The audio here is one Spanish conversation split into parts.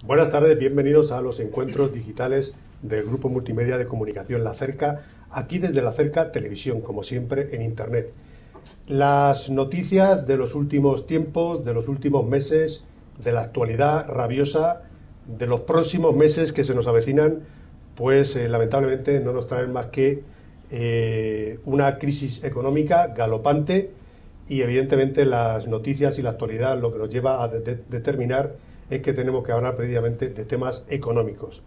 Buenas tardes, bienvenidos a los encuentros digitales del Grupo Multimedia de Comunicación La Cerca, aquí desde La Cerca Televisión, como siempre en Internet. Las noticias de los últimos tiempos, de los últimos meses, de la actualidad rabiosa, de los próximos meses que se nos avecinan, pues lamentablemente no nos traen más que una crisis económica galopante y evidentemente las noticias y la actualidad lo que nos lleva a determinar es que tenemos que hablar precisamente de temas económicos.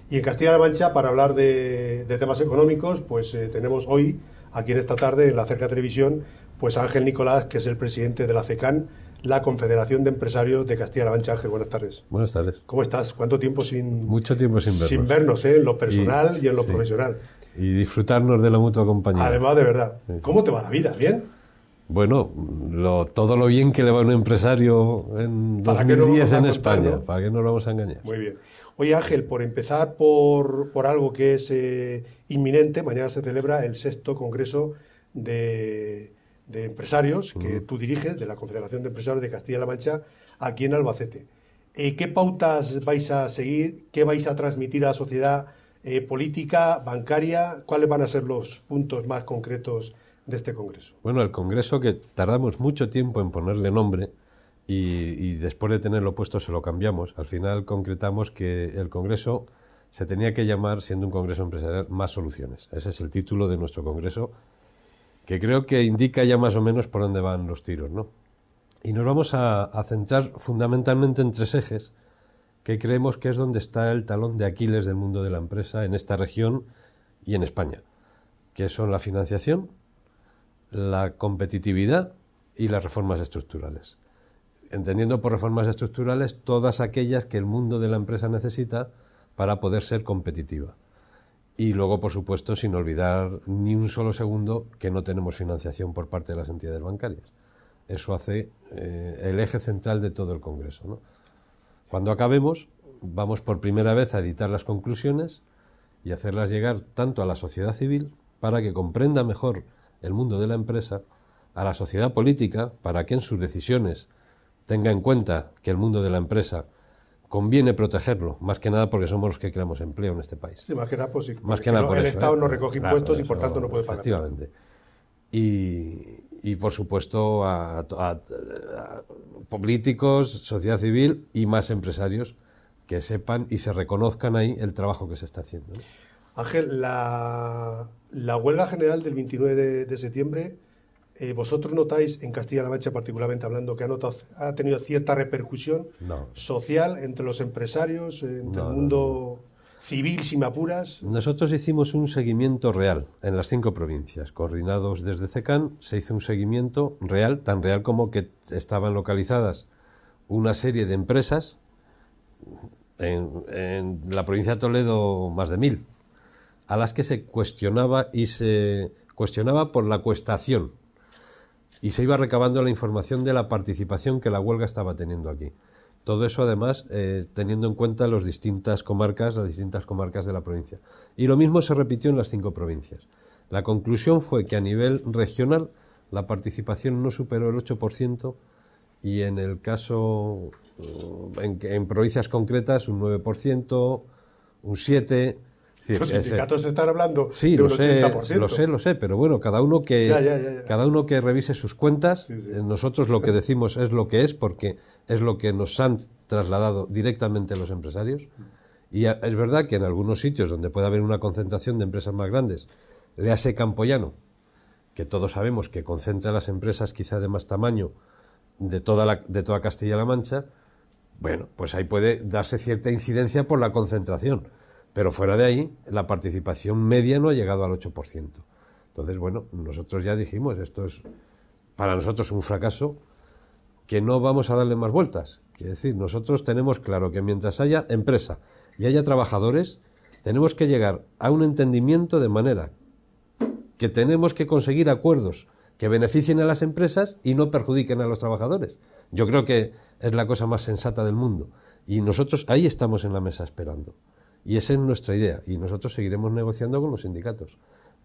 Y en Castilla-La Mancha, para hablar de temas económicos, pues tenemos hoy, aquí en esta tarde, en La Cerca Televisión, pues a Ángel Nicolás, que es el presidente de la CECAN, la Confederación de Empresarios de Castilla-La Mancha. Ángel, buenas tardes. Buenas tardes. ¿Cómo estás? ¿Cuánto tiempo sin... Mucho tiempo sin vernos. Sin vernos, en lo personal y en lo profesional. Y disfrutarnos de la mutua compañía. Además, de verdad. ¿Cómo te va la vida? ¿Bien? Bueno, todo lo bien que le va a un empresario en 2010 en España. ¿No? ¿Para qué nos vamos a engañar? Muy bien. Oye, Ángel, por empezar por algo que es inminente, mañana se celebra el 6º Congreso de Empresarios que tú diriges, de la Confederación de Empresarios de Castilla-La Mancha, aquí en Albacete. ¿Qué pautas vais a seguir? ¿Qué vais a transmitir a la sociedad política, bancaria? ¿Cuáles van a ser los puntos más concretos de este congreso? Bueno, el congreso, que tardamos mucho tiempo en ponerle nombre y después de tenerlo puesto se lo cambiamos. Al final concretamos que el congreso se tenía que llamar, siendo un congreso empresarial, Más Soluciones. Ese es el título de nuestro congreso, que creo que indica ya más o menos por dónde van los tiros, ¿no? Y nos vamos a centrar fundamentalmente en 3 ejes que creemos que es donde está el talón de Aquiles del mundo de la empresa en esta región y en España, que son la financiación, la competitividad y las reformas estructurales. Entendiendo por reformas estructurales todas aquellas que el mundo de la empresa necesita para poder ser competitiva. Y luego, por supuesto, sin olvidar ni un solo segundo que no tenemos financiación por parte de las entidades bancarias. Eso hace el eje central de todo el Congreso, ¿no? Cuando acabemos, vamos por primera vez a editar las conclusiones y hacerlas llegar tanto a la sociedad civil para que comprenda mejor el mundo de la empresa, a la sociedad política, para que en sus decisiones tenga en cuenta que el mundo de la empresa conviene protegerlo, más que nada porque somos los que creamos empleo en este país. Sí, más que nada, pues, sí, más que nada por el eso, Estado no recoge impuestos y por tanto no puede pagar. Efectivamente. Y por supuesto a políticos, sociedad civil y más empresarios que sepan y se reconozcan ahí el trabajo que se está haciendo, ¿no? Ángel, la huelga general del 29 de septiembre, ¿vosotros notáis, en Castilla-La Mancha particularmente hablando, que ha tenido cierta repercusión social entre los empresarios, entre el mundo civil, si me apuras? Nosotros hicimos un seguimiento real en las 5 provincias, coordinados desde CECAN. Se hizo un seguimiento real, tan real como que estaban localizadas una serie de empresas, en la provincia de Toledo más de 1000, a las que se cuestionaba por la cuestación y se iba recabando la información de la participación que la huelga estaba teniendo aquí. Todo eso, además, teniendo en cuenta las distintas comarcas de la provincia. Y lo mismo se repitió en las 5 provincias. La conclusión fue que a nivel regional la participación no superó el 8% y en el caso, en provincias concretas, un 9%, un 7%. Los sindicatos están hablando sí, de un 80%. Lo sé, pero bueno, cada uno que revise sus cuentas. Sí. Nosotros lo que decimos es lo que es, porque es lo que nos han trasladado directamente los empresarios. Y es verdad que en algunos sitios donde puede haber una concentración de empresas más grandes, léase Campoyano, que todos sabemos que concentra las empresas quizá de más tamaño de toda Castilla-La Mancha, bueno, pues ahí puede darse cierta incidencia por la concentración. Pero fuera de ahí, la participación media no ha llegado al 8%. Entonces, bueno, nosotros ya dijimos, esto es para nosotros un fracaso que no vamos a darle más vueltas. Quiere decir, nosotros tenemos claro que mientras haya empresa y haya trabajadores, tenemos que llegar a un entendimiento de manera que tenemos que conseguir acuerdos que beneficien a las empresas y no perjudiquen a los trabajadores. Yo creo que es la cosa más sensata del mundo. Y nosotros ahí estamos en la mesa esperando. Y esa es nuestra idea, y nosotros seguiremos negociando con los sindicatos.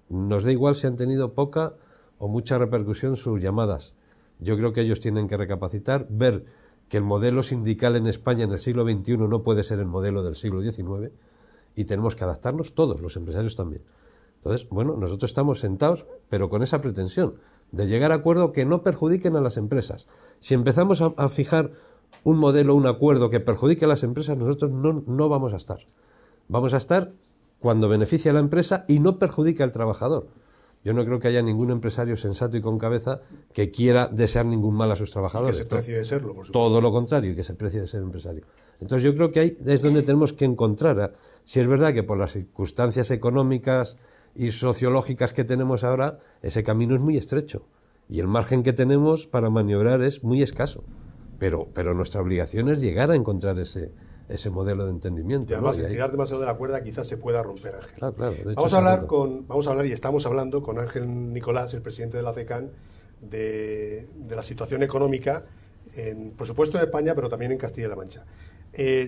Nos da igual si han tenido poca o mucha repercusión sus llamadas. Yo creo que ellos tienen que recapacitar, ver que el modelo sindical en España en el siglo XXI no puede ser el modelo del siglo XIX y tenemos que adaptarnos todos, los empresarios también. Entonces, bueno, nosotros estamos sentados, pero con esa pretensión de llegar a acuerdos que no perjudiquen a las empresas. Si empezamos a fijar un modelo, un acuerdo que perjudique a las empresas, nosotros no vamos a estar. Vamos a estar cuando beneficie a la empresa y no perjudique al trabajador. Yo no creo que haya ningún empresario sensato y con cabeza que quiera desear ningún mal a sus trabajadores. Y que se precie de serlo, por supuesto. Todo lo contrario, y que se precie de ser empresario. Entonces yo creo que ahí es donde tenemos que encontrar, si es verdad que por las circunstancias económicas y sociológicas que tenemos ahora, ese camino es muy estrecho y el margen que tenemos para maniobrar es muy escaso. Pero nuestra obligación es llegar a encontrar ese modelo de entendimiento. Y además, ¿no? estirar demasiado de la cuerda quizás se pueda romper, Ángel. Claro, de hecho, vamos a hablar y estamos hablando con Ángel Nicolás, el presidente de la CECAN, de la situación económica, por supuesto en España, pero también en Castilla-La Mancha.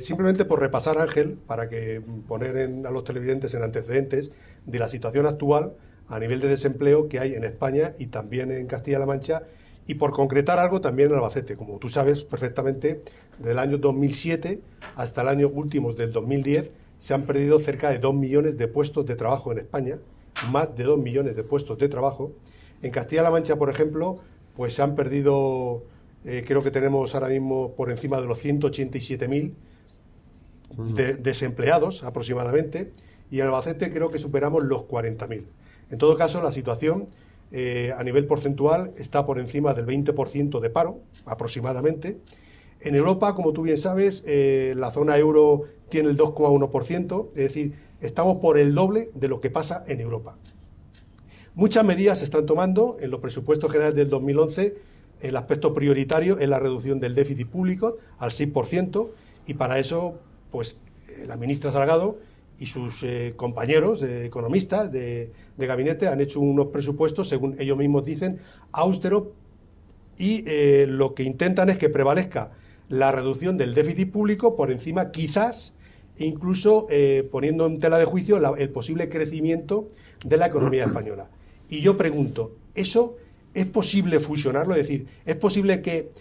Simplemente por repasar, Ángel, para que poner a los televidentes en antecedentes de la situación actual a nivel de desempleo que hay en España y también en Castilla-La Mancha, y por concretar algo también en Albacete. Como tú sabes perfectamente, desde el año 2007 hasta el año últimos del 2010 se han perdido cerca de 2 millones de puestos de trabajo en España, más de 2 millones de puestos de trabajo. En Castilla-La Mancha, por ejemplo, pues se han perdido, creo que tenemos ahora mismo por encima de los 187.000 desempleados aproximadamente, y en Albacete creo que superamos los 40.000. En todo caso, la situación a nivel porcentual está por encima del 20% de paro, aproximadamente. En Europa, como tú bien sabes, la zona euro tiene el 2,1%, es decir, estamos por el doble de lo que pasa en Europa. Muchas medidas se están tomando en los presupuestos generales del 2011. El aspecto prioritario es la reducción del déficit público al 6%, y para eso, pues, la ministra Salgado y sus compañeros economistas de gabinete han hecho unos presupuestos, según ellos mismos dicen, austeros, y lo que intentan es que prevalezca la reducción del déficit público por encima, quizás, incluso poniendo en tela de juicio el posible crecimiento de la economía española. Y yo pregunto, ¿eso es posible fusionarlo? Es decir, ¿es posible que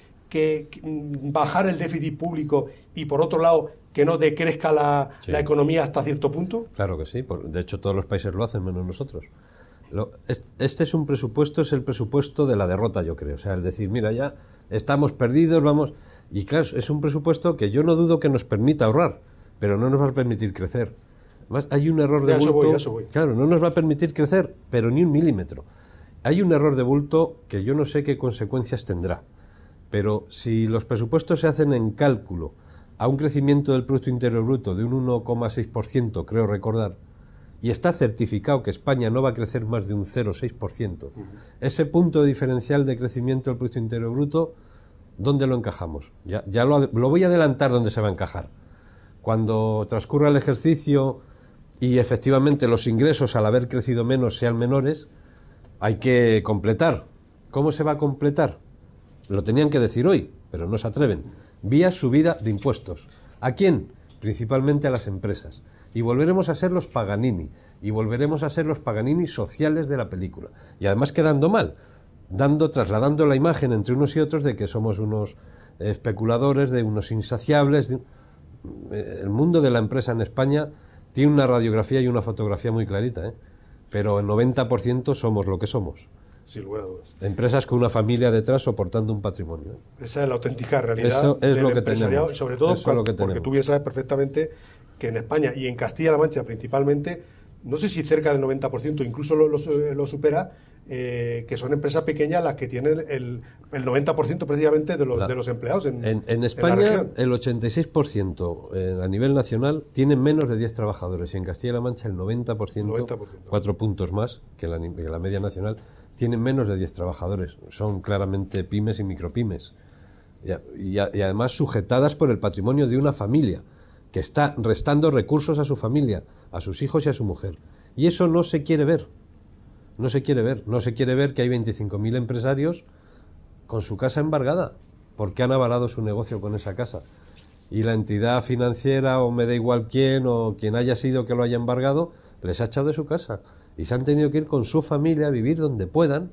bajar el déficit público y, por otro lado, que no decrezca la economía hasta cierto punto? Claro que sí. De hecho, todos los países lo hacen, menos nosotros. Este es un presupuesto, es el presupuesto de la derrota, yo creo. O sea, el decir, mira, ya estamos perdidos, vamos... Y claro, es un presupuesto que yo no dudo que nos permita ahorrar, pero no nos va a permitir crecer. Además, hay un error de bulto... Eso voy. Claro, no nos va a permitir crecer, pero ni un milímetro. Hay un error de bulto que yo no sé qué consecuencias tendrá. Pero si los presupuestos se hacen en cálculo a un crecimiento del Producto Interior Bruto de un 1,6%, creo recordar, y está certificado que España no va a crecer más de un 0,6%, ese punto diferencial de crecimiento del Producto Interior Bruto, ¿dónde lo encajamos? Ya lo voy a adelantar dónde se va a encajar. Cuando transcurra el ejercicio y efectivamente los ingresos, al haber crecido menos, sean menores, hay que completar. ¿Cómo se va a completar? Lo tenían que decir hoy, pero no se atreven. Vía subida de impuestos. ¿A quién? Principalmente a las empresas. Y volveremos a ser los Paganini. Y volveremos a ser los Paganini sociales de la película. Y además quedando mal. Trasladando la imagen entre unos y otros de que somos unos especuladores, de unos insaciables. El mundo de la empresa en España tiene una radiografía y una fotografía muy clarita, ¿eh? Pero el 90% somos lo que somos. Sin lugar a dudas. Empresas con una familia detrás soportando un patrimonio. Esa es la auténtica realidad Eso es del lo que empresariado, tenemos. y sobre todo porque tenemos. tú bien sabes perfectamente que en España y en Castilla-La Mancha principalmente, no sé si cerca del 90%, incluso lo supera, que son empresas pequeñas las que tienen el 90% precisamente de los empleados en España. En la región. El 86% a nivel nacional tienen menos de 10 trabajadores, y en Castilla-La Mancha el 90%, 4 puntos más que la media nacional, tienen menos de 10 trabajadores. Son claramente pymes y micropymes. Y además sujetadas por el patrimonio de una familia, que está restando recursos a su familia, a sus hijos y a su mujer. Y eso no se quiere ver. No se quiere ver. No se quiere ver que hay 25.000 empresarios con su casa embargada, porque han avalado su negocio con esa casa. Y la entidad financiera, o me da igual quién, o quien haya sido que lo haya embargado, les ha echado de su casa. Y se han tenido que ir con su familia a vivir donde puedan,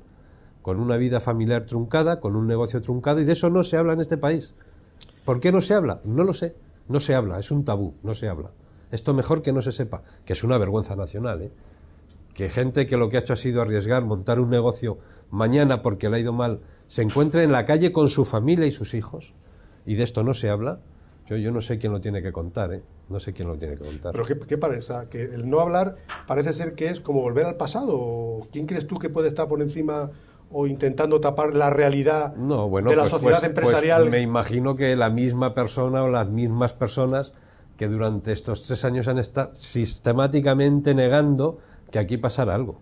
con una vida familiar truncada, con un negocio truncado, y de eso no se habla en este país. ¿Por qué no se habla? No lo sé. No se habla, es un tabú, no se habla. Esto mejor que no se sepa, que es una vergüenza nacional, ¿eh? Que gente que lo que ha hecho ha sido arriesgar, montar un negocio mañana porque le ha ido mal, se encuentre en la calle con su familia y sus hijos, y de esto no se habla. Yo no sé quién lo tiene que contar, ¿eh? No sé quién lo tiene que contar. ¿Pero qué parece? Que el no hablar parece ser que es como volver al pasado. ¿O quién crees tú que puede estar por encima o intentando tapar la realidad de la sociedad empresarial? Pues me imagino que la misma persona o las mismas personas que durante estos 3 años han estado sistemáticamente negando que aquí pasara algo.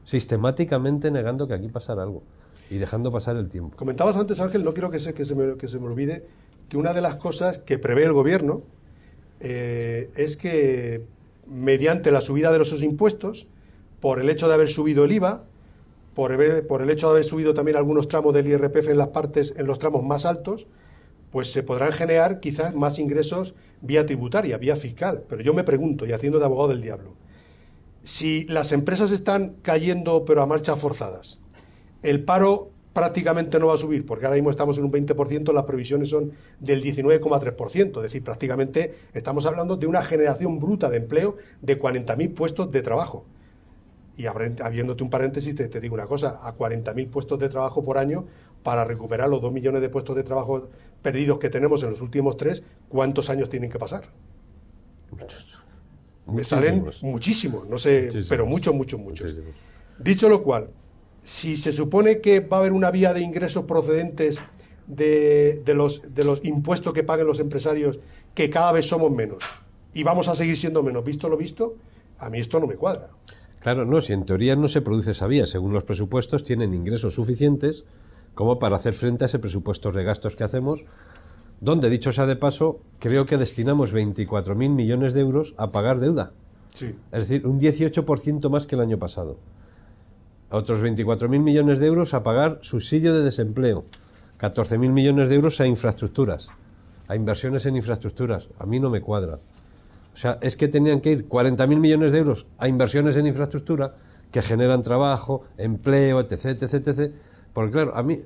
Sistemáticamente negando que aquí pasara algo. Y dejando pasar el tiempo. Comentabas antes, Ángel, no quiero que se me olvide, que una de las cosas que prevé el gobierno es que mediante la subida de los impuestos, por el hecho de haber subido el IVA, por el hecho de haber subido también algunos tramos del IRPF en los tramos más altos, pues se podrán generar quizás más ingresos vía tributaria, vía fiscal. Pero yo me pregunto, y haciendo de abogado del diablo, si las empresas están cayendo pero a marchas forzadas, el paro prácticamente no va a subir, porque ahora mismo estamos en un 20%, las previsiones son del 19,3%, es decir, prácticamente estamos hablando de una generación bruta de empleo de 40.000 puestos de trabajo. Y abriéndote un paréntesis, te digo una cosa, a 40.000 puestos de trabajo por año, para recuperar los 2 millones de puestos de trabajo perdidos que tenemos en los últimos 3, ¿cuántos años tienen que pasar? Me salen muchísimos, no sé, muchísimos. Pero muchos. Muchísimos. Dicho lo cual, si se supone que va a haber una vía de ingresos procedentes de los impuestos que paguen los empresarios, que cada vez somos menos, y vamos a seguir siendo menos, visto lo visto, a mí esto no me cuadra. Claro, no, si en teoría no se produce esa vía, según los presupuestos tienen ingresos suficientes como para hacer frente a ese presupuesto de gastos que hacemos, donde, dicho sea de paso, creo que destinamos 24.000 millones de euros a pagar deuda. Sí. Es decir, un 18% más que el año pasado. Otros 24.000 millones de euros a pagar subsidio de desempleo, 14.000 millones de euros a infraestructuras, a inversiones en infraestructuras. A mí no me cuadra. O sea, es que tenían que ir 40.000 millones de euros a inversiones en infraestructura que generan trabajo, empleo, etc, etc, etc. Porque claro, a mí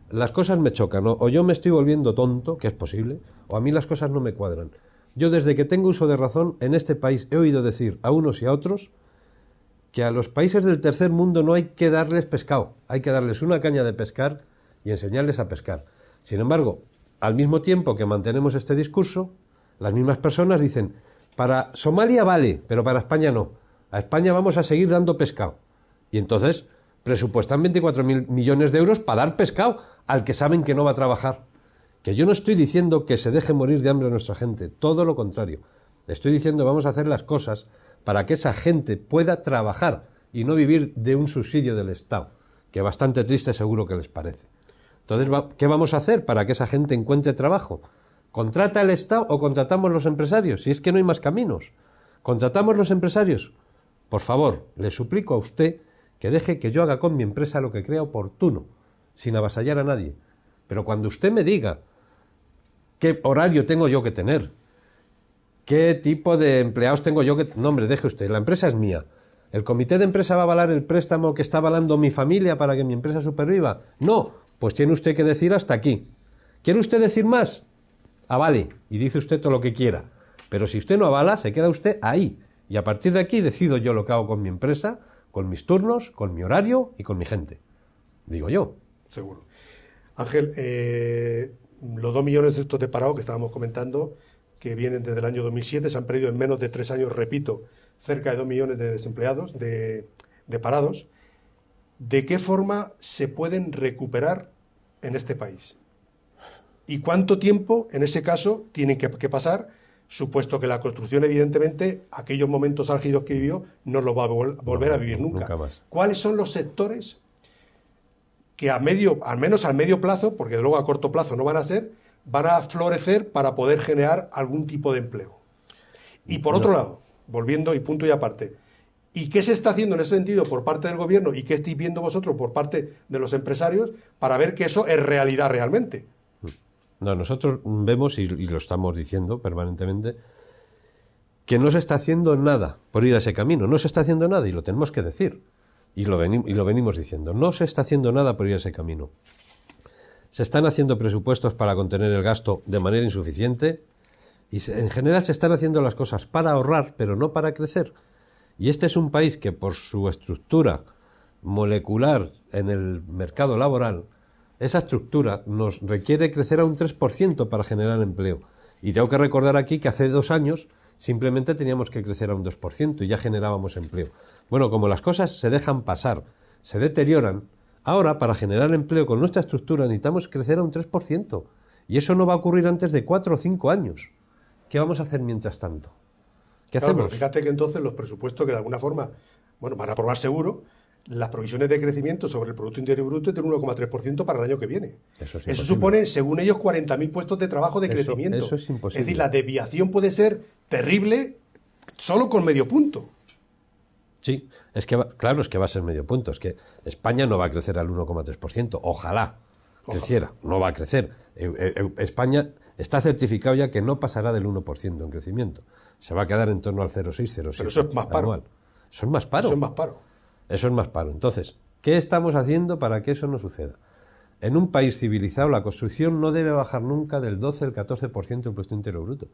las cosas me chocan, ¿no? O yo me estoy volviendo tonto, que es posible, o a mí las cosas no me cuadran. Yo desde que tengo uso de razón en este país he oído decir a unos y a otros que a los países del tercer mundo no hay que darles pescado, hay que darles una caña de pescar y enseñarles a pescar. Sin embargo, al mismo tiempo que mantenemos este discurso, las mismas personas dicen, para Somalia vale, pero para España no. A España vamos a seguir dando pescado. Y entonces presupuestan 24.000 millones de euros para dar pescado al que saben que no va a trabajar. Que yo no estoy diciendo que se deje morir de hambre a nuestra gente, todo lo contrario. Estoy diciendo vamos a hacer las cosas para que esa gente pueda trabajar y no vivir de un subsidio del Estado, que bastante triste seguro que les parece. Entonces, ¿qué vamos a hacer para que esa gente encuentre trabajo? ¿Contrata el Estado o contratamos los empresarios? Si es que no hay más caminos. ¿Contratamos los empresarios? Por favor, le suplico a usted que deje que yo haga con mi empresa lo que crea oportuno, sin avasallar a nadie. Pero cuando usted me diga qué horario tengo yo que tener, qué tipo de empleados tengo yo que... No, hombre, deje usted, la empresa es mía. ¿El comité de empresa va a avalar el préstamo que está avalando mi familia para que mi empresa superviva? No, pues tiene usted que decir hasta aquí. ¿Quiere usted decir más? Avale, y dice usted todo lo que quiera. Pero si usted no avala, se queda usted ahí. Y a partir de aquí decido yo lo que hago con mi empresa, con mis turnos, con mi horario y con mi gente. Digo yo. Seguro. Ángel, los 2 millones estos de parado que estábamos comentando, que vienen desde el año 2007, se han perdido en menos de 3 años, repito, cerca de 2 millones de desempleados, de parados. ¿De qué forma se pueden recuperar en este país? ¿Y cuánto tiempo, en ese caso, tienen que pasar, supuesto que la construcción, evidentemente, aquellos momentos álgidos que vivió, no los va a volver a vivir nunca? Más. ¿Cuáles son los sectores que al menos al medio plazo, porque luego a corto plazo no van a ser, van a florecer para poder generar algún tipo de empleo? Y por otro lado, volviendo y punto y aparte, ¿y qué se está haciendo en ese sentido por parte del gobierno y qué estáis viendo vosotros por parte de los empresarios para ver que eso es realidad realmente? No, nosotros vemos, y lo estamos diciendo permanentemente, que no se está haciendo nada por ir a ese camino. No se está haciendo nada y lo tenemos que decir. Y lo venimos diciendo. No se está haciendo nada por ir a ese camino. se están haciendo presupuestos para contener el gasto de manera insuficiente y en general se están haciendo las cosas para ahorrar, pero no para crecer. Y este es un país que por su estructura molecular en el mercado laboral, esa estructura nos requiere crecer a un 3% para generar empleo. Y tengo que recordar aquí que hace 2 años simplemente teníamos que crecer a un 2% y ya generábamos empleo. Bueno, como las cosas se dejan pasar, se deterioran, ahora para generar empleo con nuestra estructura necesitamos crecer a un 3%. Y eso no va a ocurrir antes de 4 o 5 años. ¿Qué vamos a hacer mientras tanto? ¿Qué hacemos? Pero fíjate que entonces los presupuestos que de alguna forma, bueno, van a aprobar seguro, las provisiones de crecimiento sobre el Producto Interior Bruto es del 1,3% para el año que viene. Eso supone, según ellos, 40.000 puestos de trabajo de crecimiento. Eso es imposible. Es decir, la desviación puede ser terrible solo con medio punto. Sí, es que claro, es que va a ser medio punto. Es que España no va a crecer al 1,3%. Ojalá creciera, no va a crecer. España está certificado ya que no pasará del 1% en crecimiento. Se va a quedar en torno al 0,6, 0,7. Pero eso es más paro. Anual. Eso es más paro. Eso es más paro. Eso es más paro. Entonces, ¿qué estamos haciendo para que eso no suceda? En un país civilizado la construcción no debe bajar nunca del 12 al 14% del Producto Interior Bruto.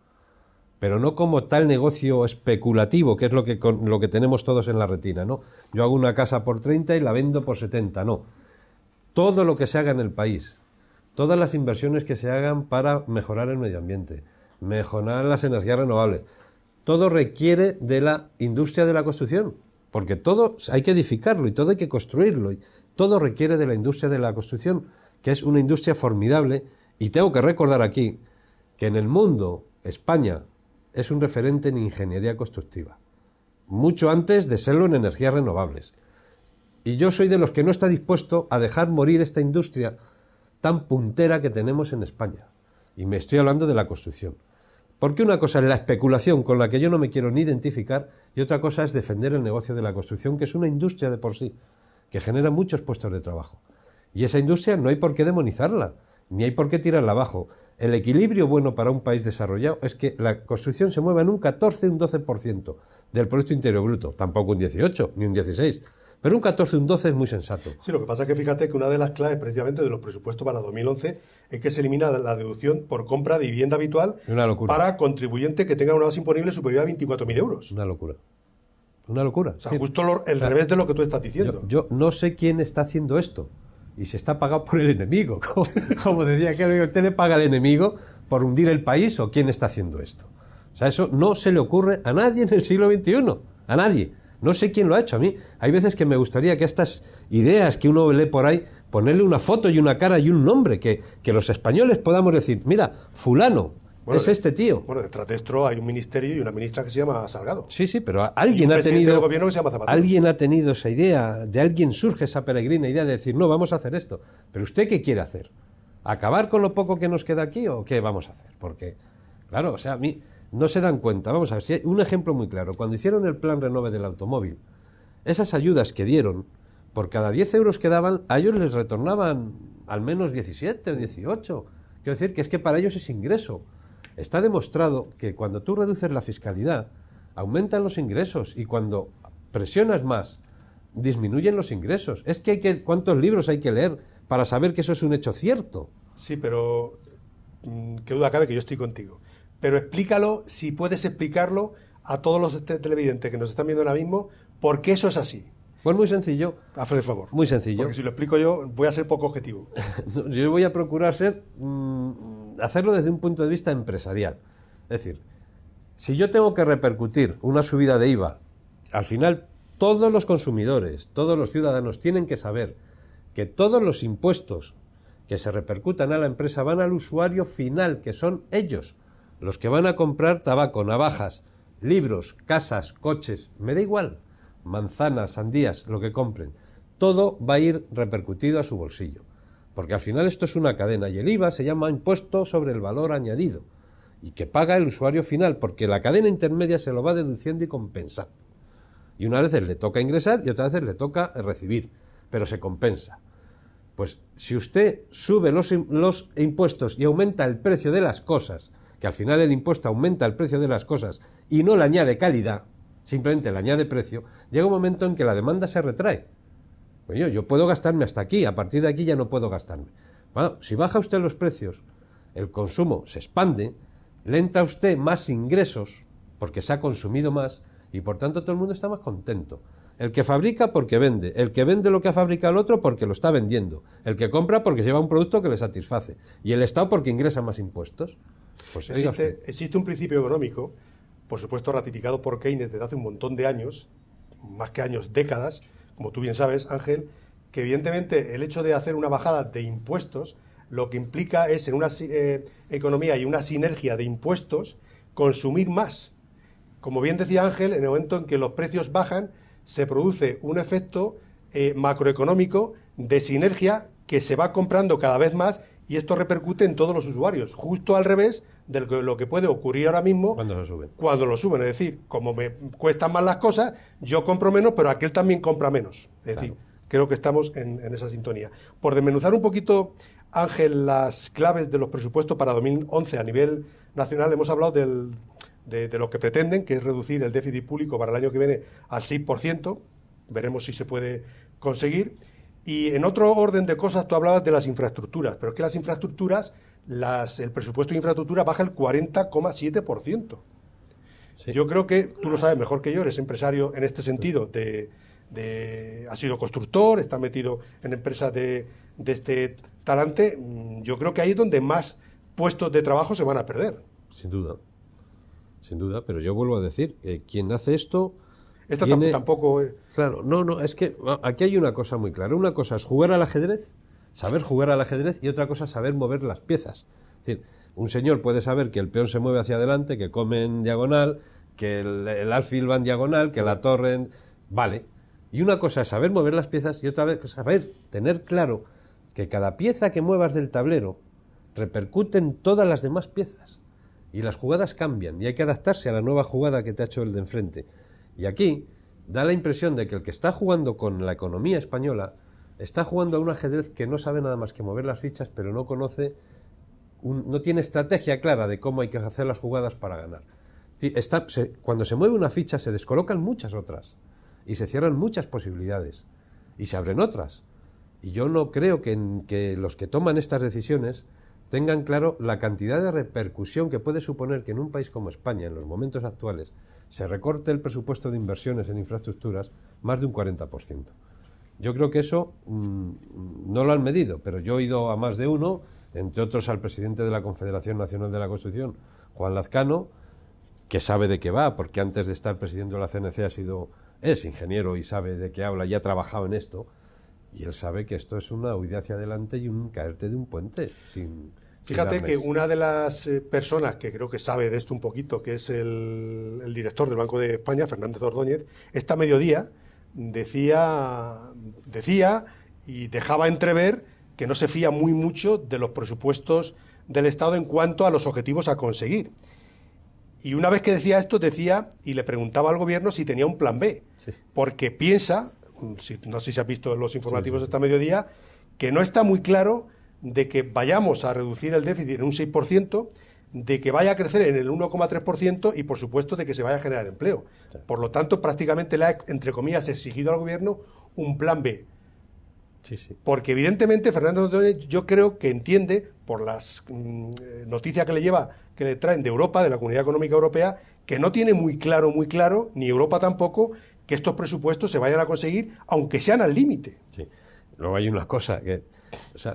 Pero no como tal negocio especulativo, que es lo que tenemos todos en la retina, ¿no? Yo hago una casa por 30 y la vendo por 70, no. Todo lo que se haga en el país, todas las inversiones que se hagan para mejorar el medio ambiente, mejorar las energías renovables, todo requiere de la industria de la construcción, porque todo hay que edificarlo y todo hay que construirlo, y todo requiere de la industria de la construcción, que es una industria formidable, y tengo que recordar aquí que en el mundo España es un referente en ingeniería constructiva, mucho antes de serlo en energías renovables. Y yo soy de los que no está dispuesto a dejar morir esta industria tan puntera que tenemos en España. Y me estoy hablando de la construcción. Porque una cosa es la especulación con la que yo no me quiero ni identificar y otra cosa es defender el negocio de la construcción, que es una industria de por sí, que genera muchos puestos de trabajo. Y esa industria no hay por qué demonizarla, ni hay por qué tirarla abajo. El equilibrio bueno para un país desarrollado es que la construcción se mueva en un 14 o un 12% del Producto Interior Bruto, tampoco un 18 ni un 16%. Pero un 14 o un 12 es muy sensato. Sí, lo que pasa es que fíjate que una de las claves precisamente de los presupuestos para 2011 es que se elimina la deducción por compra de vivienda habitual para contribuyente que tenga una base imponible superior a 24.000 euros. Una locura. Una locura. O sea, sí, justo el revés de lo que tú estás diciendo. Yo no sé quién está haciendo esto. Y se está pagado por el enemigo. Como decía que usted le paga al enemigo por hundir el país, ¿o quién está haciendo esto? O sea, eso no se le ocurre a nadie en el siglo XXI. A nadie. No sé quién lo ha hecho. A mí hay veces que me gustaría que estas ideas que uno lee por ahí, ponerle una foto y una cara y un nombre, que los españoles podamos decir, mira, fulano, es este tío. Bueno, detrás de esto hay un ministerio y una ministra que se llama Salgado. Sí, pero alguien ha tenido, gobierno que se llama Zapatero. Alguien ha tenido esa idea, de alguien surge esa peregrina idea de decir, no, vamos a hacer esto. Pero ¿usted qué quiere hacer? ¿Acabar con lo poco que nos queda aquí o qué vamos a hacer? Porque, claro, o sea, a mí no se dan cuenta. Vamos a ver, si hay un ejemplo muy claro. Cuando hicieron el plan Renove del automóvil, esas ayudas que dieron, por cada 10 euros que daban, a ellos les retornaban al menos 17 o 18. Quiero decir que es que para ellos es ingreso. Está demostrado que cuando tú reduces la fiscalidad, aumentan los ingresos y cuando presionas más, disminuyen los ingresos. Es que ¿cuántos libros hay que leer para saber que eso es un hecho cierto? Sí, pero qué duda cabe que yo estoy contigo. Pero explícalo, si puedes explicarlo a todos los televidentes que nos están viendo ahora mismo, ¿por qué eso es así? Pues muy sencillo. Hazme el favor. Muy sencillo. Porque si lo explico yo, voy a ser poco objetivo. Yo voy a procurar hacerlo desde un punto de vista empresarial. Es decir, si yo tengo que repercutir una subida de IVA, al final todos los consumidores, todos los ciudadanos tienen que saber que todos los impuestos que se repercutan a la empresa van al usuario final, que son ellos, los que van a comprar tabaco, navajas, libros, casas, coches, me da igual, manzanas, sandías, lo que compren. Todo va a ir repercutido a su bolsillo. Porque al final esto es una cadena y el IVA se llama impuesto sobre el valor añadido y que paga el usuario final porque la cadena intermedia se lo va deduciendo y compensando. Y unas veces le toca ingresar y otras veces le toca recibir, pero se compensa. Pues si usted sube los impuestos y aumenta el precio de las cosas, que al final el impuesto aumenta el precio de las cosas y no le añade calidad, simplemente le añade precio, llega un momento en que la demanda se retrae. Pues yo puedo gastarme hasta aquí, a partir de aquí ya no puedo gastarme. Bueno, si baja usted los precios, el consumo se expande, le entra a usted más ingresos porque se ha consumido más y por tanto todo el mundo está más contento. El que fabrica porque vende, el que vende lo que ha fabricado el otro porque lo está vendiendo, el que compra porque lleva un producto que le satisface y el Estado porque ingresa más impuestos. Pues existe un principio económico, por supuesto ratificado por Keynes desde hace un montón de años, más que años, décadas, como tú bien sabes, Ángel, que evidentemente el hecho de hacer una bajada de impuestos lo que implica es en una economía y una sinergia de impuestos consumir más. Como bien decía Ángel, en el momento en que los precios bajan, se produce un efecto macroeconómico de sinergia que se va comprando cada vez más y esto repercute en todos los usuarios, justo al revés de lo que puede ocurrir ahora mismo cuando lo suben. Cuando lo suben. Es decir, como me cuestan más las cosas, yo compro menos, pero aquel también compra menos. Es decir, creo que estamos en esa sintonía. Por desmenuzar un poquito, Ángel, las claves de los presupuestos para 2011 a nivel nacional, hemos hablado de lo que pretenden, que es reducir el déficit público para el año que viene al 6%, veremos si se puede conseguir. Y en otro orden de cosas, tú hablabas de las infraestructuras, pero es que las infraestructuras, el presupuesto de infraestructura baja el 40,7%. Sí. Yo creo que, tú lo sabes mejor que yo, eres empresario en este sentido, has sido constructor, estás metido en empresas de este talante. Yo creo que ahí es donde más puestos de trabajo se van a perder. Sin duda, pero yo vuelvo a decir, quien hace esto... tampoco... Claro, no, es que aquí hay una cosa muy clara. Una cosa es jugar al ajedrez, saber jugar al ajedrez, y otra cosa es saber mover las piezas. Es decir, un señor puede saber que el peón se mueve hacia adelante, que come en diagonal, que el alfil va en diagonal, que la torre... Vale. Y una cosa es saber mover las piezas y otra vez saber, tener claro que cada pieza que muevas del tablero repercute en todas las demás piezas. Y las jugadas cambian y hay que adaptarse a la nueva jugada que te ha hecho el de enfrente. Y aquí da la impresión de que el que está jugando con la economía española está jugando a un ajedrez que no sabe nada más que mover las fichas, pero no conoce, no tiene estrategia clara de cómo hay que hacer las jugadas para ganar. Cuando se mueve una ficha se descolocan muchas otras y se cierran muchas posibilidades y se abren otras. Y yo no creo que los que toman estas decisiones tengan claro la cantidad de repercusión que puede suponer que en un país como España, en los momentos actuales, se recorte el presupuesto de inversiones en infraestructuras más de un 40%. Yo creo que eso no lo han medido, pero yo he oído a más de uno, entre otros al presidente de la Confederación Nacional de la Construcción, Juan Lazcano, que sabe de qué va, porque antes de estar presidente de la CNC es ingeniero y sabe de qué habla y ha trabajado en esto, y él sabe que esto es una huida hacia adelante y un caerte de un puente Fíjate que una de las personas que creo que sabe de esto un poquito, que es el director del Banco de España, Fernández Ordóñez, esta mediodía decía y dejaba entrever que no se fía muy mucho de los presupuestos del Estado en cuanto a los objetivos a conseguir. Y una vez que decía esto, decía y le preguntaba al gobierno si tenía un plan B, porque piensa, no sé si has visto los informativos de esta mediodía, que no está muy claro de que vayamos a reducir el déficit en un 6%, de que vaya a crecer en el 1,3% y, por supuesto, de que se vaya a generar empleo. Sí. Por lo tanto, prácticamente le ha, entre comillas, exigido al gobierno un plan B. Porque, evidentemente, Fernando Ordóñez, yo creo que entiende, por las noticias que le traen de Europa, de la Comunidad Económica Europea, que no tiene muy claro, ni Europa tampoco, que estos presupuestos se vayan a conseguir, aunque sean al límite. Sí. Luego hay una cosa que...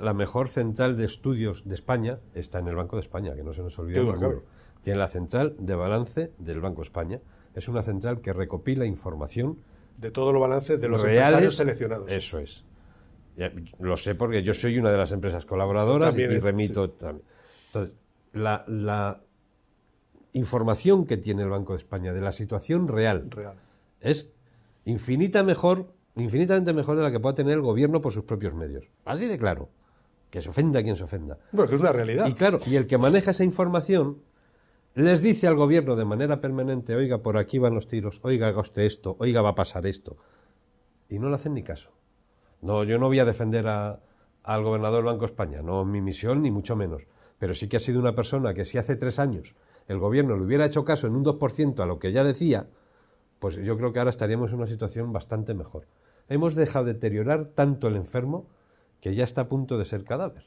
la mejor central de estudios de España está en el Banco de España, que no se nos olvide. Tiene la central de balance del Banco de España. Es una central que recopila información de todos los balances de los empresarios seleccionados. Eso es. Ya, lo sé porque yo soy una de las empresas colaboradoras y remito también. Entonces, la información que tiene el Banco de España de la situación real es infinitamente mejor de la que pueda tener el gobierno por sus propios medios. Así de claro. Que se ofenda a quien se ofenda. Bueno, que es una realidad. Y claro, y el que maneja esa información les dice al gobierno de manera permanente: oiga, por aquí van los tiros, oiga, haga usted esto, oiga, va a pasar esto. Y no le hacen ni caso. No, yo no voy a defender al gobernador del Banco de España, no mi misión, ni mucho menos. Pero sí que ha sido una persona que si hace 3 años el gobierno le hubiera hecho caso en un 2% a lo que ya decía, pues yo creo que ahora estaríamos en una situación bastante mejor. Hemos dejado de deteriorar tanto el enfermo que ya está a punto de ser cadáver.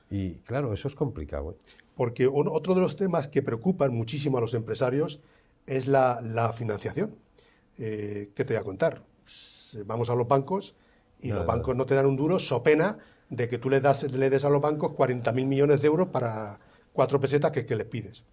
Y claro, eso es complicado, ¿eh? Porque otro de los temas que preocupan muchísimo a los empresarios es la financiación. ¿Qué te voy a contar? Vamos a los bancos y los bancos no te dan un duro, so pena de que tú le des a los bancos 40.000 millones de euros para 4 pesetas que les pides.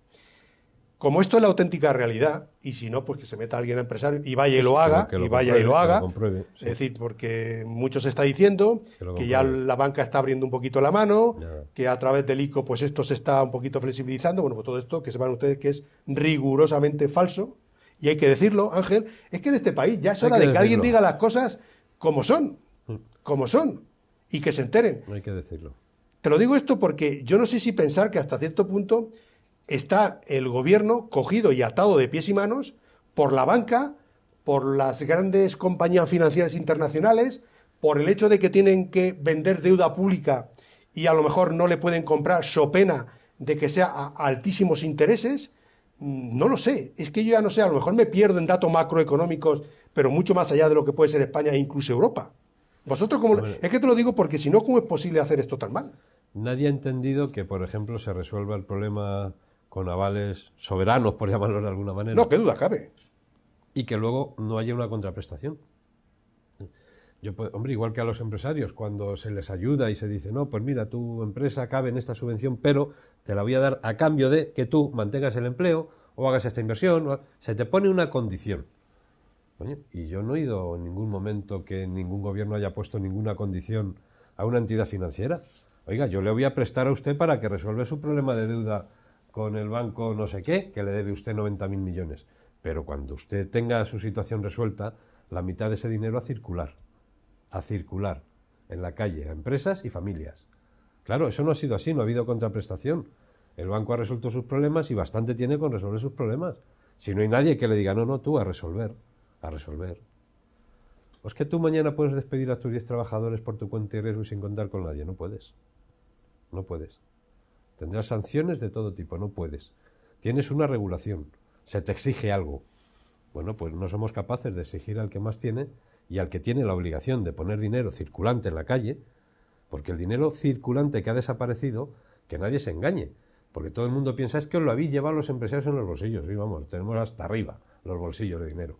Como esto es la auténtica realidad, y si no, pues que se meta alguien a empresario y vaya y lo haga, compruebe, sí. Es decir, porque mucho se está diciendo que ya la banca está abriendo un poquito la mano, que a través del ICO pues esto se está un poquito flexibilizando. Bueno, pues todo esto, que sepan ustedes que es rigurosamente falso, y hay que decirlo, Ángel, es que en este país ya es hora de que alguien diga las cosas como son, y que se enteren. Hay que decirlo. Te lo digo esto porque yo no sé si pensar que hasta cierto punto está el gobierno cogido y atado de pies y manos por la banca, por las grandes compañías financieras internacionales, por el hecho de que tienen que vender deuda pública y a lo mejor no le pueden comprar, so pena de que sea a altísimos intereses. No lo sé, es que yo ya no sé, a lo mejor me pierdo en datos macroeconómicos, pero mucho más allá de lo que puede ser España e incluso Europa. Vosotros, es que te lo digo porque si no, ¿cómo es posible hacer esto tan mal? Nadie ha entendido que, por ejemplo, se resuelva el problema con avales soberanos, por llamarlo de alguna manera. No, qué duda cabe. Y que luego no haya una contraprestación. Hombre, igual que a los empresarios, cuando se les ayuda y se dice, no, pues mira, tu empresa cabe en esta subvención, pero te la voy a dar a cambio de que tú mantengas el empleo o hagas esta inversión. Se te pone una condición. Coño, y yo no he oído en ningún momento que ningún gobierno haya puesto ninguna condición a una entidad financiera. Oiga, yo le voy a prestar a usted para que resuelva su problema de deuda con el banco no sé qué, que le debe usted 90.000 millones. Pero cuando usted tenga su situación resuelta, la mitad de ese dinero a circular en la calle, a empresas y familias. Claro, eso no ha sido así, no ha habido contraprestación. El banco ha resuelto sus problemas y bastante tiene con resolver sus problemas. Si no hay nadie que le diga, no, tú a resolver. Pues que tú mañana puedes despedir a tus 10 trabajadores por tu cuenta y riesgo y sin contar con nadie. No puedes. Tendrás sanciones de todo tipo, no puedes. Tienes una regulación, se te exige algo. Bueno, pues no somos capaces de exigir al que más tiene y al que tiene la obligación de poner dinero circulante en la calle, porque el dinero circulante que ha desaparecido, que nadie se engañe, porque todo el mundo piensa es que os lo habéis llevado los empresarios en los bolsillos. Y vamos, tenemos hasta arriba los bolsillos de dinero.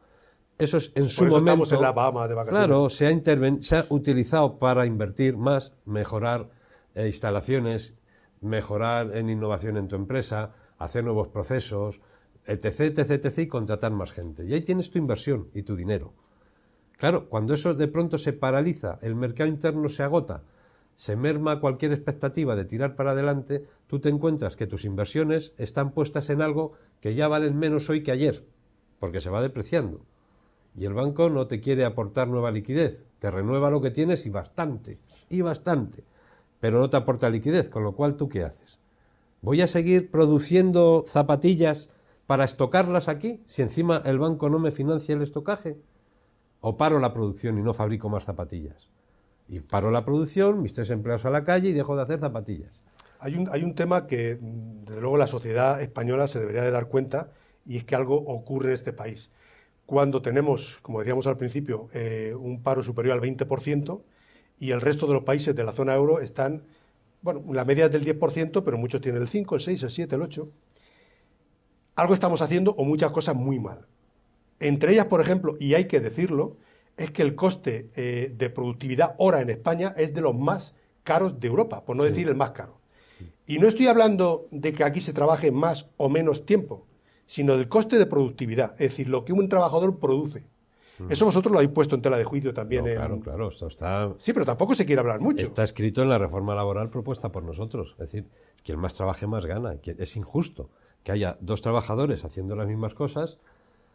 Eso es en su momento. Estamos en la Bahama de vacaciones. Claro, se ha utilizado para invertir más, mejorar instalaciones, mejorar en innovación en tu empresa, hacer nuevos procesos, etc, y contratar más gente. Y ahí tienes tu inversión y tu dinero. Claro, cuando eso de pronto se paraliza, el mercado interno se agota, se merma cualquier expectativa de tirar para adelante, tú te encuentras que tus inversiones están puestas en algo que ya valen menos hoy que ayer, porque se va depreciando. Y el banco no te quiere aportar nueva liquidez, te renueva lo que tienes y bastante, pero no te aporta liquidez, con lo cual, ¿tú qué haces? ¿Voy a seguir produciendo zapatillas para estocarlas aquí, si encima el banco no me financia el estocaje? ¿O paro la producción y no fabrico más zapatillas? Y paro la producción, mis 3 empleados a la calle y dejo de hacer zapatillas. Hay un tema que, desde luego, la sociedad española se debería de dar cuenta, y es que algo ocurre en este país. Cuando tenemos, como decíamos al principio, un paro superior al 20%, y el resto de los países de la zona euro están, bueno, la media es del 10%, pero muchos tienen el 5, el 6, el 7, el 8. Algo estamos haciendo o muchas cosas muy mal. Entre ellas, por ejemplo, y hay que decirlo, es que el coste de productividad hora en España es de los más caros de Europa, por no decir el más caro. Y no estoy hablando de que aquí se trabaje más o menos tiempo, sino del coste de productividad, es decir, lo que un trabajador produce. Eso vosotros lo habéis puesto en tela de juicio también. No, claro, esto está... Sí, pero tampoco se quiere hablar mucho. Está escrito en la reforma laboral propuesta por nosotros. Es decir, quien más trabaje más gana. Es injusto que haya 2 trabajadores haciendo las mismas cosas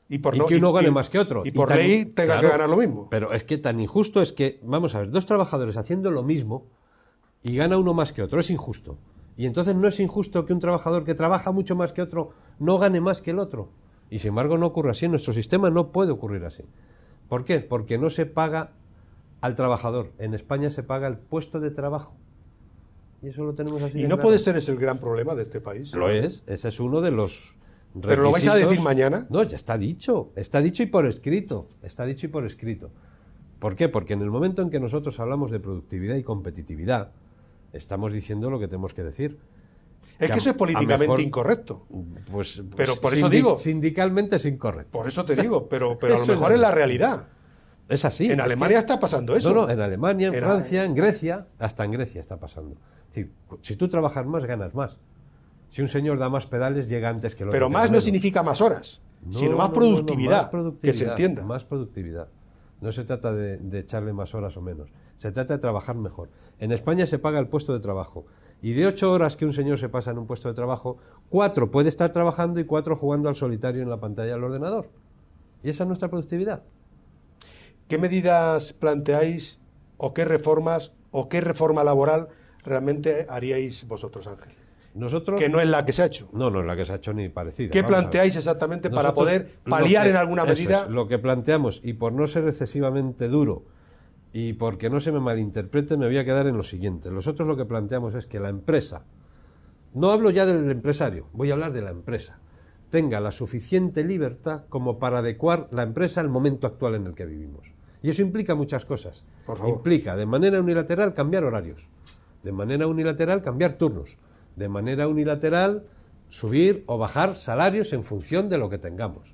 y que uno gane más que otro. Y por ley tenga que ganar lo mismo. Pero es que tan injusto es que, vamos a ver, 2 trabajadores haciendo lo mismo y gana uno más que otro. Es injusto. Y entonces no es injusto que un trabajador que trabaja mucho más que otro no gane más que el otro. Y sin embargo no ocurre así. En nuestro sistema no puede ocurrir así. ¿Por qué? Porque no se paga al trabajador. En España se paga el puesto de trabajo. Y eso lo tenemos así. Y no puede ser ese el gran problema de este país. Lo es. Ese es uno de los requisitos. ¿Pero lo vais a decir mañana? No, ya está dicho. Está dicho y por escrito. ¿Por qué? Porque en el momento en que nosotros hablamos de productividad y competitividad, Estamos diciendo lo que tenemos que decir. Es que eso es políticamente incorrecto. Pues, pero por eso digo... Sindicalmente es incorrecto. Por eso te digo, pero a lo mejor es la realidad. Es así. En Alemania está pasando eso. No, en Alemania, en Francia, en Grecia, hasta en Grecia está pasando. Es decir, si tú trabajas más, ganas más. Si un señor da más pedales, llega antes que el otro. Pero más no significa más horas, sino más productividad, más productividad, que se entienda. Más productividad. No se trata de echarle más horas o menos. Se trata de trabajar mejor. En España se paga el puesto de trabajo. Y de 8 horas que un señor se pasa en un puesto de trabajo, 4 puede estar trabajando y 4 jugando al solitario en la pantalla del ordenador. Y esa es nuestra productividad. ¿Qué medidas planteáis o qué reformas o qué reforma laboral realmente haríais vosotros, Ángel? Nosotros, que no es la que se ha hecho. No es la que se ha hecho ni parecida. ¿Qué planteáis exactamente para poder paliar en alguna medida? Lo que planteamos, y por no ser excesivamente duro y porque no se me malinterprete, me voy a quedar en lo siguiente. Nosotros lo que planteamos es que la empresa, no hablo ya del empresario, voy a hablar de la empresa, tenga la suficiente libertad como para adecuar la empresa al momento actual en el que vivimos. Y eso implica muchas cosas. Por favor. Implica de manera unilateral cambiar horarios, de manera unilateral cambiar turnos, de manera unilateral subir o bajar salarios en función de lo que tengamos.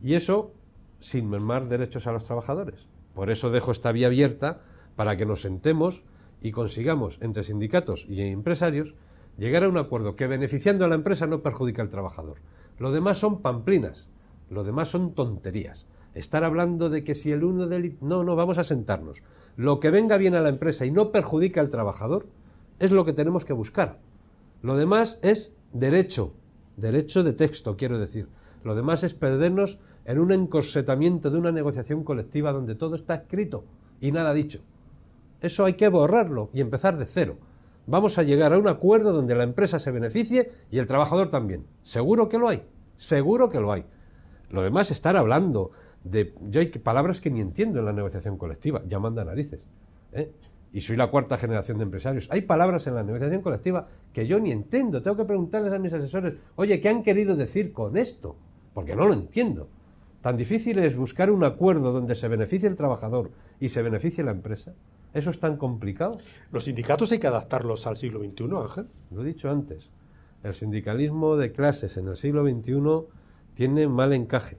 Y eso sin mermar derechos a los trabajadores. Por eso dejo esta vía abierta para que nos sentemos y consigamos, entre sindicatos y empresarios, llegar a un acuerdo que, beneficiando a la empresa, no perjudica al trabajador. Lo demás son pamplinas, lo demás son tonterías. Estar hablando de que si el uno del... No, vamos a sentarnos. Lo que venga bien a la empresa y no perjudica al trabajador es lo que tenemos que buscar. Lo demás es derecho de texto, quiero decir. Lo demás es perdernos en un encorsetamiento de una negociación colectiva donde todo está escrito y nada dicho. Eso hay que borrarlo y empezar de cero. Vamos a llegar a un acuerdo donde la empresa se beneficie y el trabajador también. Seguro que lo hay, seguro que lo hay. Lo demás es estar hablando de... Yo hay palabras que ni entiendo en la negociación colectiva, ya manda narices, ¿eh? Y soy la 4ª generación de empresarios. Hay palabras en la negociación colectiva que yo ni entiendo. Tengo que preguntarles a mis asesores, oye, ¿qué han querido decir con esto? Porque no lo entiendo. Tan difícil es buscar un acuerdo donde se beneficie el trabajador y se beneficie la empresa. ¿Eso es tan complicado? ¿Los sindicatos hay que adaptarlos al siglo XXI, Ángel? Lo he dicho antes. El sindicalismo de clases en el siglo XXI tiene mal encaje.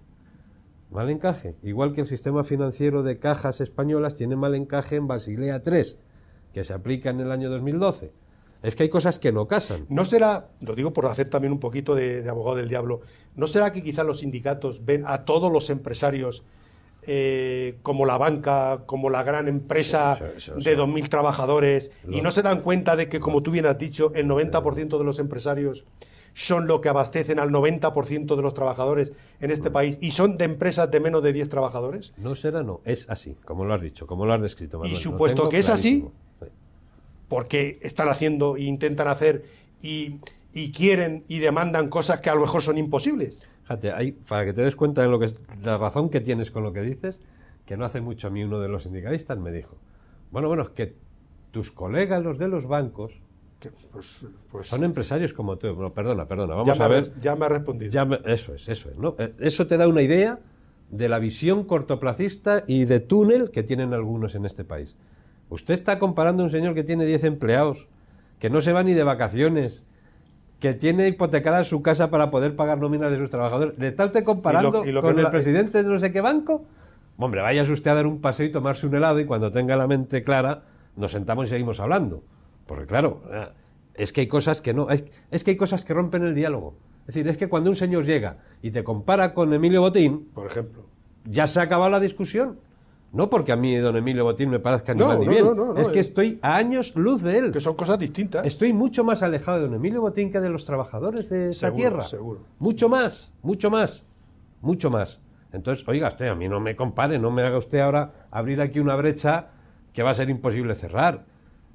Mal encaje. Igual que el sistema financiero de cajas españolas tiene mal encaje en Basilea III, que se aplica en el año 2012. Es que hay cosas que no casan. ¿No será, lo digo por hacer también un poquito de abogado del diablo, ¿no será que quizás los sindicatos ven a todos los empresarios como la banca, como la gran empresa de 2.000 trabajadores y no se dan cuenta de que, como tú bien has dicho, el 90% de los empresarios son lo que abastecen al 90% de los trabajadores en este país y son de empresas de menos de 10 trabajadores? No será, no. Es así, como lo has dicho, como lo has descrito, Manuel. Y supuesto que es así, porque están haciendo e intentan hacer y quieren y demandan cosas que a lo mejor son imposibles. Fíjate, ahí, para que te des cuenta de lo que es, la razón que tienes con lo que dices, que no hace mucho a mí uno de los sindicalistas me dijo, bueno, es que tus colegas, los de los bancos, pues son empresarios como tú. Bueno, perdona, vamos a ver. Ya me ha respondido. Eso es, ¿no? Eso te da una idea de la visión cortoplacista y de túnel que tienen algunos en este país. Usted está comparando a un señor que tiene 10 empleados, que no se va ni de vacaciones, que tiene hipotecada su casa para poder pagar nóminas de sus trabajadores. ¿Le está usted comparando con el presidente de no sé qué banco? Hombre, váyase usted a dar un paseo y tomarse un helado y cuando tenga la mente clara nos sentamos y seguimos hablando. Porque claro, es que hay cosas que no, es que hay cosas que rompen el diálogo. Es decir, es que cuando un señor llega y te compara con Emilio Botín, por ejemplo, ya se ha acabado la discusión. No porque a mí don Emilio Botín me parezca ni mal ni bien. Es que estoy a años luz de él. Que son cosas distintas. Estoy mucho más alejado de don Emilio Botín que de los trabajadores de esa tierra. Seguro. Mucho más. Entonces, oiga usted, a mí no me compare, no me haga usted ahora abrir aquí una brecha que va a ser imposible cerrar.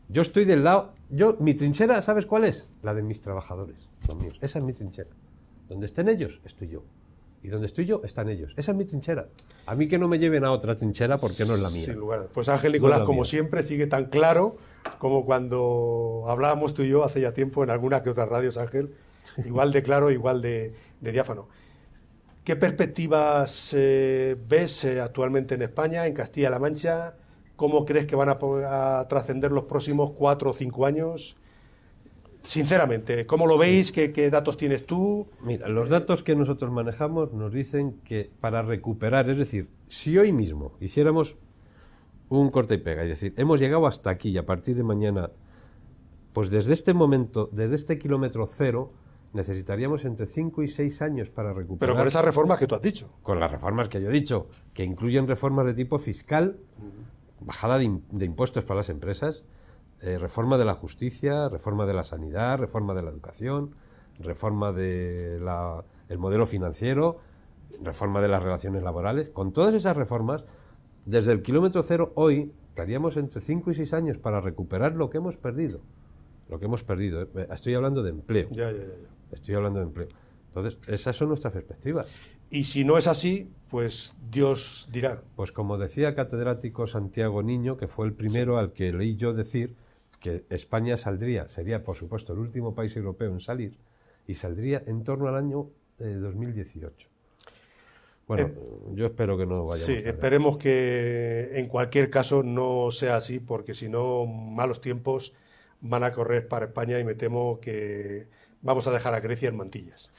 Yo estoy del lado... mi trinchera, ¿sabes cuál es? La de mis trabajadores, los míos. Esa es mi trinchera. Donde estén ellos, estoy yo. Y donde estoy yo, están ellos. Esa es mi trinchera. A mí que no me lleven a otra trinchera porque no es la mía. Sin lugar. Pues Ángel Nicolás, como siempre, sigue tan claro como cuando hablábamos tú y yo hace ya tiempo en algunas que otras radios, Ángel. Igual de claro, igual de diáfano. ¿Qué perspectivas ves actualmente en España, en Castilla-La Mancha? ¿Cómo crees que van a trascender los próximos 4 o 5 años? Sinceramente, ¿cómo lo veis? ¿Qué datos tienes tú? Mira, los datos que nosotros manejamos nos dicen que para recuperar, es decir, si hoy mismo hiciéramos un corta y pega, es decir, hemos llegado hasta aquí y a partir de mañana, pues desde este momento, desde este kilómetro cero, necesitaríamos entre 5 y 6 años para recuperar. Pero con esas reformas que tú has dicho. Con las reformas que yo he dicho, que incluyen reformas de tipo fiscal, bajada de impuestos para las empresas, reforma de la justicia, reforma de la sanidad, reforma de la educación, reforma del modelo financiero, reforma de las relaciones laborales. Con todas esas reformas, desde el kilómetro cero hoy estaríamos entre 5 y 6 años para recuperar lo que hemos perdido. Lo que hemos perdido. Estoy hablando de empleo. Ya. Estoy hablando de empleo. Entonces, esas son nuestras perspectivas. Y si no es así, pues Dios dirá. Pues como decía el catedrático Santiago Niño, que fue el primero al que leí yo decir que España sería por supuesto el último país europeo en salir, y saldría en torno al año 2018. Bueno, yo espero que no vayamos. Sí, esperemos que en cualquier caso no sea así, porque si no, malos tiempos van a correr para España y me temo que vamos a dejar a Grecia en mantillas.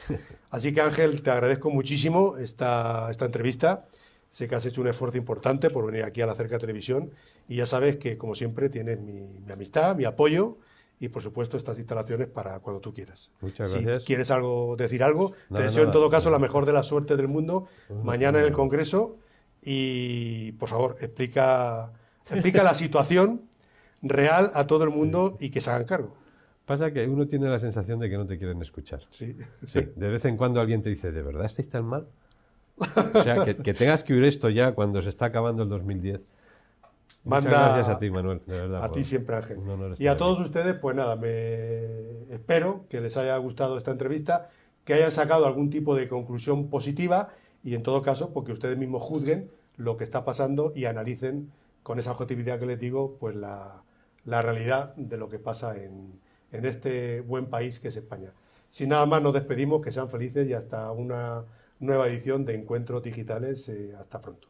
Así que Ángel, te agradezco muchísimo esta entrevista. Sé que has hecho un esfuerzo importante por venir aquí a la Cerca Televisión y ya sabes que, como siempre, tienes mi amistad, mi apoyo y, por supuesto, estas instalaciones para cuando tú quieras. Muchas gracias. Si quieres decir algo, te deseo en todo caso la mejor de la suerte del mundo mañana en el Congreso y, por favor, explica la situación real a todo el mundo y que se hagan cargo. Pasa que uno tiene la sensación de que no te quieren escuchar. Sí. De vez en cuando alguien te dice, ¿de verdad estáis tan mal? O sea, que tengas que oír esto ya cuando se está acabando el 2010. Muchas gracias a ti, Manuel, de verdad. A ti siempre, Ángel. Y a todos ustedes, pues nada, espero que les haya gustado esta entrevista, que hayan sacado algún tipo de conclusión positiva y, en todo caso, porque ustedes mismos juzguen lo que está pasando y analicen con esa objetividad que les digo, pues la realidad de lo que pasa en este buen país que es España. Sin nada más, nos despedimos, que sean felices y hasta una nueva edición de Encuentros Digitales. Hasta pronto.